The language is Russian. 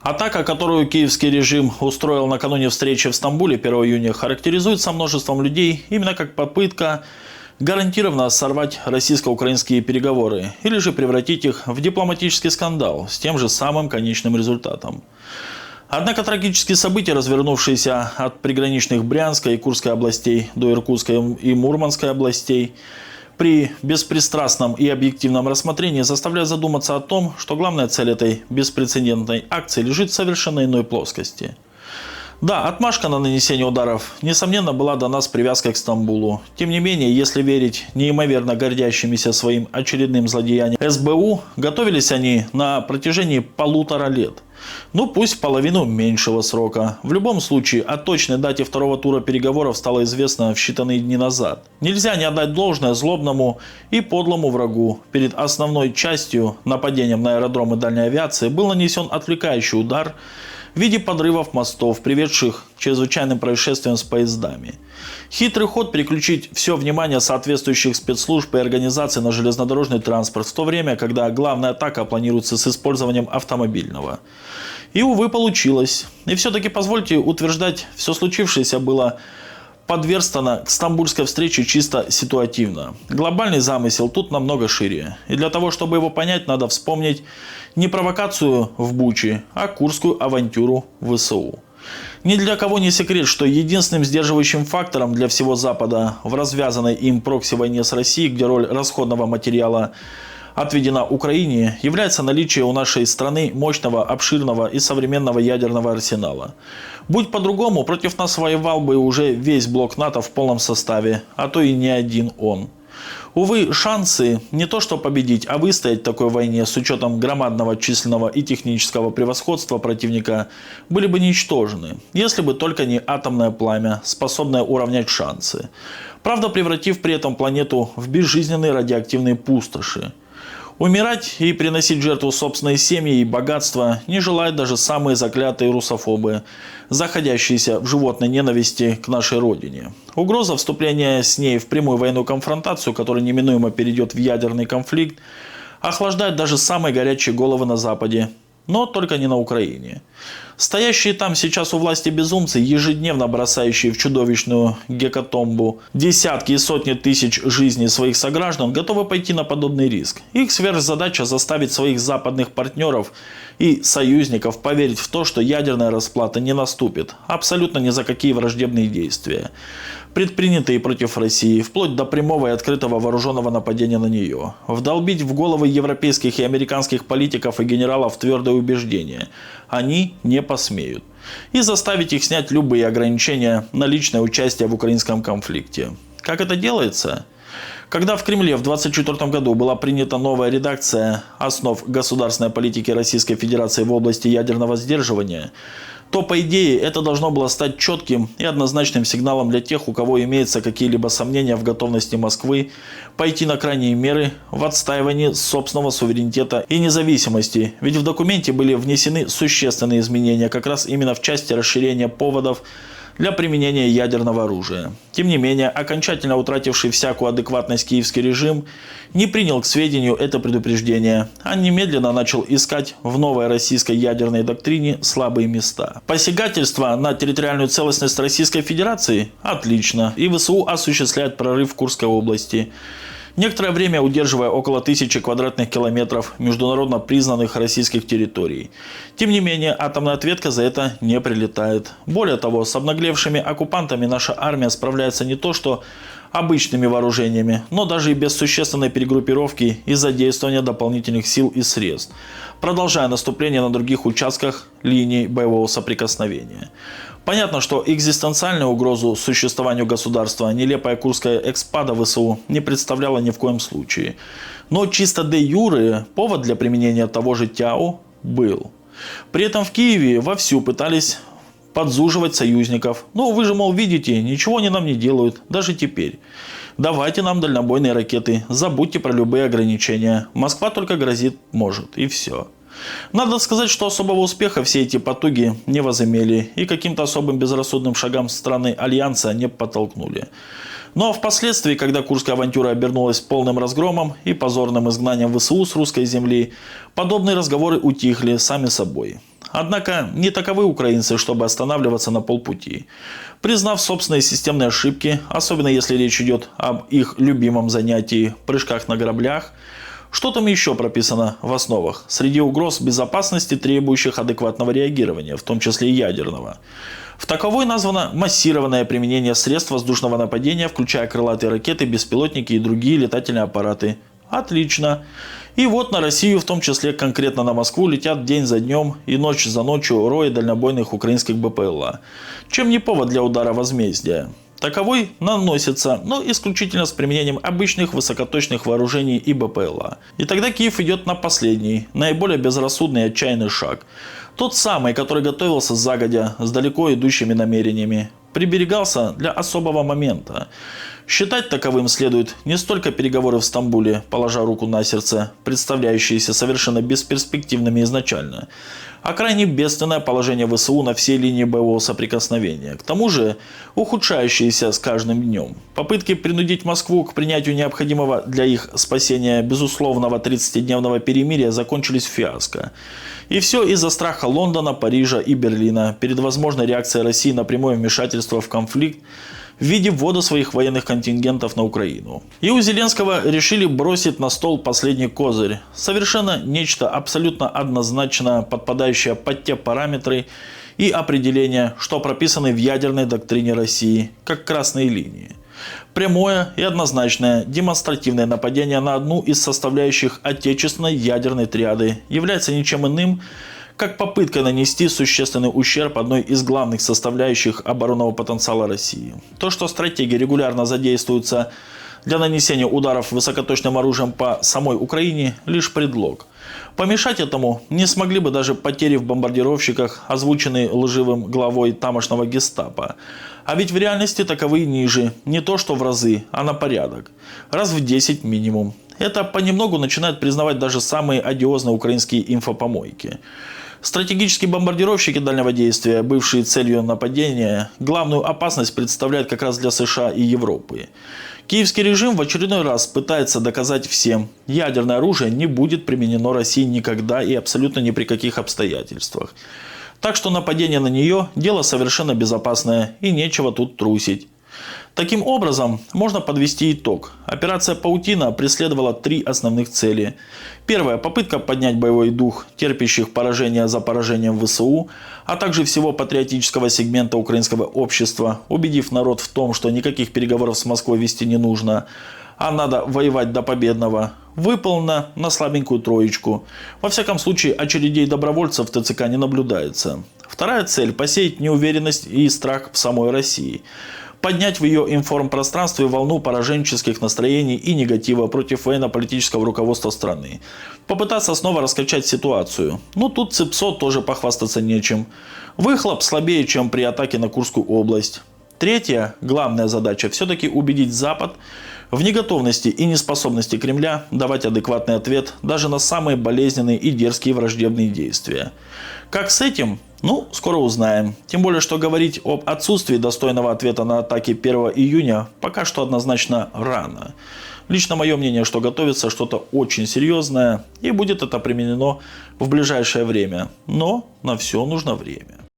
Атака, которую киевский режим устроил накануне встречи в Стамбуле 1 июня, характеризуется множеством людей именно как попытка гарантированно сорвать российско-украинские переговоры или же превратить их в дипломатический скандал с тем же самым конечным результатом. Однако трагические события, развернувшиеся от приграничных Брянской и Курской областей до Иркутской и Мурманской областей, при беспристрастном и объективном рассмотрении заставляет задуматься о том, что главная цель этой беспрецедентной акции лежит в совершенно иной плоскости. Да, отмашка на нанесение ударов, несомненно, была дана с привязкой к Стамбулу. Тем не менее, если верить неимоверно гордящимися своим очередным злодеянием СБУ, готовились они на протяжении 1,5 лет. Ну пусть половину меньшего срока. В любом случае, о точной дате второго тура переговоров стало известно в считанные дни назад. Нельзя не отдать должное злобному и подлому врагу. Перед основной частью нападением на аэродромы дальней авиации был нанесен отвлекающий удар в виде подрывов мостов, приведших к чрезвычайным происшествиям с поездами. Хитрый ход переключить все внимание соответствующих спецслужб и организаций на железнодорожный транспорт, в то время, когда главная атака планируется с использованием автомобильного. И, увы, получилось. И все-таки позвольте утверждать, все случившееся было подверстано к стамбульской встрече чисто ситуативно. Глобальный замысел тут намного шире. И для того, чтобы его понять, надо вспомнить не провокацию в Буче, а курскую авантюру в ВСУ. Ни для кого не секрет, что единственным сдерживающим фактором для всего Запада в развязанной им прокси-войне с Россией, где роль расходного материала отведена Украине, является наличие у нашей страны мощного, обширного и современного ядерного арсенала. Будь по-другому, против нас воевал бы уже весь блок НАТО в полном составе, а то и не один он. Увы, шансы не то что победить, а выстоять в такой войне с учетом громадного численного и технического превосходства противника были бы ничтожны, если бы только не атомное пламя, способное уравнять шансы. Правда, превратив при этом планету в безжизненные радиоактивные пустоши. Умирать и приносить жертву собственной семьи и богатства не желают даже самые заклятые русофобы, заходящиеся в животной ненависти к нашей родине. Угроза вступления с ней в прямую военную конфронтацию, которая неминуемо перейдет в ядерный конфликт, охлаждает даже самые горячие головы на Западе, но только не на Украине. Стоящие там сейчас у власти безумцы, ежедневно бросающие в чудовищную гекатомбу десятки и сотни тысяч жизней своих сограждан, готовы пойти на подобный риск. Их сверхзадача заставить своих западных партнеров и союзников поверить в то, что ядерная расплата не наступит абсолютно ни за какие враждебные действия, предпринятые против России, вплоть до прямого и открытого вооруженного нападения на нее. Вдолбить в головы европейских и американских политиков и генералов твердое убеждение – они не посмеют. И заставить их снять любые ограничения на личное участие в украинском конфликте. Как это делается? Когда в Кремле в 1924 году была принята новая редакция основ государственной политики Российской Федерации в области ядерного сдерживания, то, по идее, это должно было стать четким и однозначным сигналом для тех, у кого имеются какие-либо сомнения в готовности Москвы пойти на крайние меры в отстаивании собственного суверенитета и независимости. Ведь в документе были внесены существенные изменения как раз именно в части расширения поводов для применения ядерного оружия. Тем не менее, окончательно утративший всякую адекватность киевский режим не принял к сведению это предупреждение, а немедленно начал искать в новой российской ядерной доктрине слабые места. Посягательство на территориальную целостность Российской Федерации? Отлично. И ВСУ осуществляет прорыв в Курской области, некоторое время удерживая около 1000 квадратных километров международно признанных российских территорий. Тем не менее, атомная ответка за это не прилетает. Более того, с обнаглевшими оккупантами наша армия справляется не то что обычными вооружениями, но даже и без существенной перегруппировки и задействования дополнительных сил и средств, продолжая наступление на других участках линий боевого соприкосновения. Понятно, что экзистенциальную угрозу существованию государства нелепая курская экспада ВСУ не представляла ни в коем случае. Но чисто де-юре повод для применения того же ТЯУ был. При этом в Киеве вовсю пытались подзуживать союзников. Ну, вы же, мол, видите, ничего они нам не делают, даже теперь. Давайте нам дальнобойные ракеты, забудьте про любые ограничения. Москва только грозит может, и все. Надо сказать, что особого успеха все эти потуги не возымели и каким-то особым безрассудным шагам страны Альянса не подтолкнули. Но впоследствии, когда Курская авантюра обернулась полным разгромом и позорным изгнанием ВСУ с русской земли, подобные разговоры утихли сами собой. Однако не таковы украинцы, чтобы останавливаться на полпути. Признав собственные системные ошибки, особенно если речь идет об их любимом занятии – прыжках на граблях, что там еще прописано в основах? Среди угроз безопасности, требующих адекватного реагирования, в том числе и ядерного. В таковой названо массированное применение средств воздушного нападения, включая крылатые ракеты, беспилотники и другие летательные аппараты. Отлично. И вот на Россию, в том числе конкретно на Москву, летят день за днем и ночь за ночью рои дальнобойных украинских БПЛА. Чем не повод для удара возмездия? Таковой наносится, но исключительно с применением обычных высокоточных вооружений и БПЛА. И тогда Киев идет на последний, наиболее безрассудный и отчаянный шаг. Тот самый, который готовился загодя, с далеко идущими намерениями. Приберегался для особого момента. Считать таковым следует не столько переговоры в Стамбуле, положа руку на сердце, представляющиеся совершенно бесперспективными изначально, а крайне бедственное положение ВСУ на всей линии боевого соприкосновения. К тому же ухудшающиеся с каждым днем. Попытки принудить Москву к принятию необходимого для их спасения безусловного 30-дневного перемирия закончились фиаско. И все из-за страха Лондона, Парижа и Берлина перед возможной реакцией России на прямое вмешательство в конфликт в виде ввода своих военных контингентов на Украину. И у Зеленского решили бросить на стол последний козырь. Совершенно нечто абсолютно однозначно подпадающее под те параметры и определения, что прописаны в ядерной доктрине России, как красные линии. Прямое и однозначное демонстративное нападение на одну из составляющих отечественной ядерной триады является ничем иным, как попытка нанести существенный ущерб одной из главных составляющих оборонного потенциала России. То, что стратеги регулярно задействуются для нанесения ударов высокоточным оружием по самой Украине, лишь предлог. Помешать этому не смогли бы даже потери в бомбардировщиках, озвученные лживым главой тамошнего гестапо. А ведь в реальности таковые ниже, не то что в разы, а на порядок. Раз в 10 минимум. Это понемногу начинают признавать даже самые одиозные украинские инфопомойки. Стратегические бомбардировщики дальнего действия, бывшие целью нападения, главную опасность представляют как раз для США и Европы. Киевский режим в очередной раз пытается доказать всем, ядерное оружие не будет применено России никогда и абсолютно ни при каких обстоятельствах. Так что нападение на нее – дело совершенно безопасное и нечего тут трусить. Таким образом, можно подвести итог. Операция «Паутина» преследовала 3 основных цели. Первая – попытка поднять боевой дух терпящих поражение за поражением ВСУ, а также всего патриотического сегмента украинского общества, убедив народ в том, что никаких переговоров с Москвой вести не нужно, а надо воевать до победного, выполнена на слабенькую троечку. Во всяком случае, очередей добровольцев в ТЦК не наблюдается. Вторая цель – посеять неуверенность и страх в самой России. Поднять в ее информпространстве волну пораженческих настроений и негатива против военно-политического руководства страны. Попытаться снова раскачать ситуацию. Ну тут ЦИПСО тоже похвастаться нечем. Выхлоп слабее, чем при атаке на Курскую область. Третья, главная задача, все-таки убедить Запад в неготовности и неспособности Кремля давать адекватный ответ даже на самые болезненные и дерзкие враждебные действия. Как с этим? Ну, скоро узнаем. Тем более, что говорить об отсутствии достойного ответа на атаки 1 июня пока что однозначно рано. Лично мое мнение, что готовится что-то очень серьезное и будет это применено в ближайшее время. Но на все нужно время.